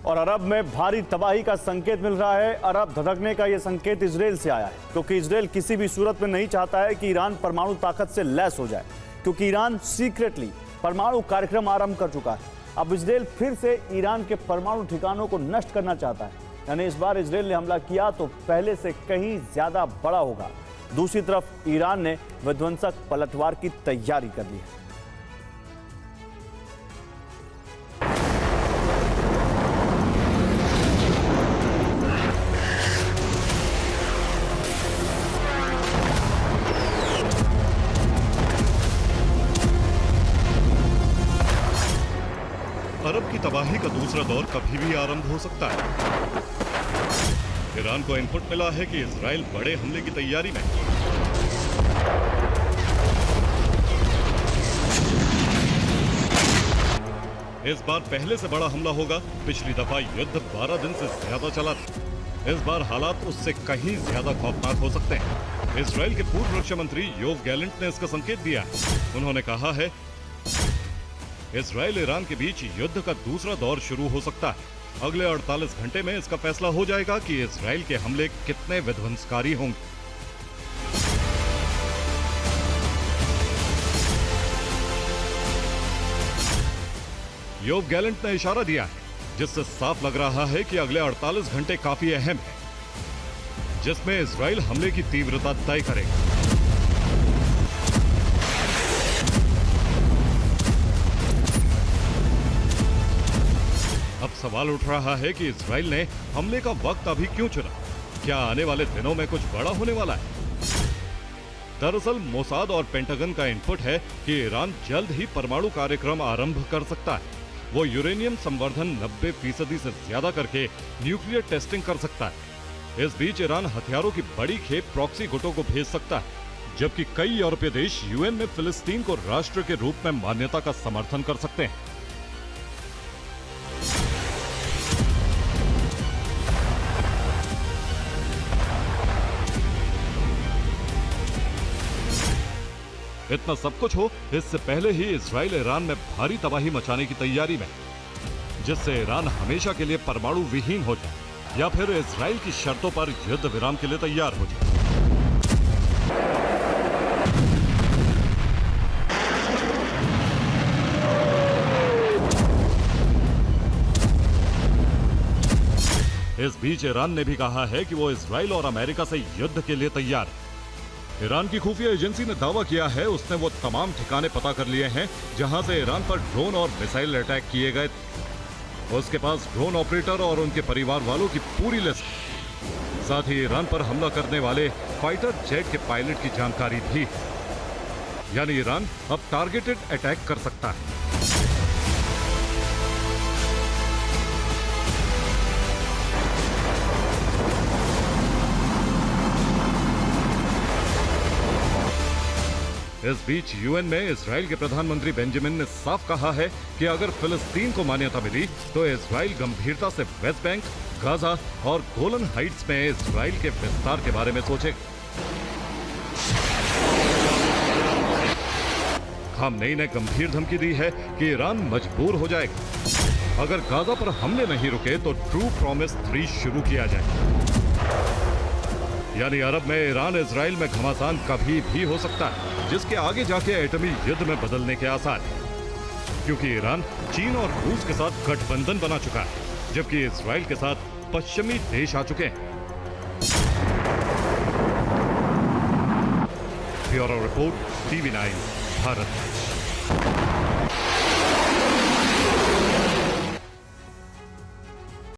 और अरब में भारी तबाही का संकेत मिल रहा है। अरब धधकने का यह संकेत इजराइल से आया है, क्योंकि इजराइल किसी भी सूरत में नहीं चाहता है कि ईरान परमाणु ताकत से लैस हो जाए, क्योंकि ईरान सीक्रेटली परमाणु कार्यक्रम आरंभ कर चुका है। अब इजराइल फिर से ईरान के परमाणु ठिकानों को नष्ट करना चाहता है, यानी इस बार इजराइल ने हमला किया तो पहले से कहीं ज्यादा बड़ा होगा। दूसरी तरफ ईरान ने विध्वंसक पलटवार की तैयारी कर ली है। अरब की तबाही का दूसरा दौर कभी भी आरंभ हो सकता है। ईरान को इनपुट मिला है कि इजराइल बड़े हमले की तैयारी में है। इस बार पहले से बड़ा हमला होगा। पिछली दफा युद्ध 12 दिन से ज्यादा चला था। इस बार हालात उससे कहीं ज्यादा खौफनाक हो सकते हैं। इजराइल के पूर्व रक्षा मंत्री योव गैलेंट ने इसका संकेत दिया है। उन्होंने कहा है, इजराइल ईरान के बीच युद्ध का दूसरा दौर शुरू हो सकता है। अगले 48 घंटे में इसका फैसला हो जाएगा कि इजराइल के हमले कितने विध्वंसकारी होंगे। योव गैलेंट ने इशारा दिया है, जिससे साफ लग रहा है कि अगले 48 घंटे काफी अहम है, जिसमें इजराइल हमले की तीव्रता तय करेगा। अब सवाल उठ रहा है कि इजराइल ने हमले का वक्त अभी क्यों चुना? क्या आने वाले दिनों में कुछ बड़ा होने वाला है? दरअसल मोसाद और पेंटागन का इनपुट है कि ईरान जल्द ही परमाणु कार्यक्रम आरंभ कर सकता है। वो यूरेनियम संवर्धन 90% से ज्यादा करके न्यूक्लियर टेस्टिंग कर सकता है। इस बीच ईरान हथियारों की बड़ी खेप प्रॉक्सी गुटों को भेज सकता है, जबकि कई यूरोपीय देश यूएन में फिलिस्तीन को राष्ट्र के रूप में मान्यता का समर्थन कर सकते हैं। इतना सब कुछ हो, इससे पहले ही इजराइल ईरान में भारी तबाही मचाने की तैयारी में, जिससे ईरान हमेशा के लिए परमाणु विहीन हो जाए या फिर इजराइल की शर्तों पर युद्ध विराम के लिए तैयार हो जाए। इस बीच ईरान ने भी कहा है कि वो इजराइल और अमेरिका से युद्ध के लिए तैयार है। ईरान की खुफिया एजेंसी ने दावा किया है, उसने वो तमाम ठिकाने पता कर लिए हैं जहां से ईरान पर ड्रोन और मिसाइल अटैक किए गए। उसके पास ड्रोन ऑपरेटर और उनके परिवार वालों की पूरी लिस्ट, साथ ही ईरान पर हमला करने वाले फाइटर जेट के पायलट की जानकारी भी। यानी ईरान अब टारगेटेड अटैक कर सकता है। इस बीच यूएन में इजराइल के प्रधानमंत्री बेंजामिन ने साफ कहा है कि अगर फिलिस्तीन को मान्यता मिली तो इजराइल गंभीरता से वेस्ट बैंक, गाजा और गोलन हाइट्स में इजराइल के विस्तार के बारे में सोचेगा। खामनेई ने गंभीर धमकी दी है कि ईरान मजबूर हो जाएगा अगर गाजा पर हमले नहीं रुके तो ट्रू प्रॉमिस 3 शुरू किया जाए। यानी अरब में ईरान इजराइल में घमासान कभी भी हो सकता है, जिसके आगे जाके एटमी युद्ध में बदलने के आसार हैं, क्योंकि ईरान चीन और रूस के साथ गठबंधन बना चुका है, जबकि इजराइल के साथ पश्चिमी देश आ चुके हैं। Bureau report, TV9 Bharat.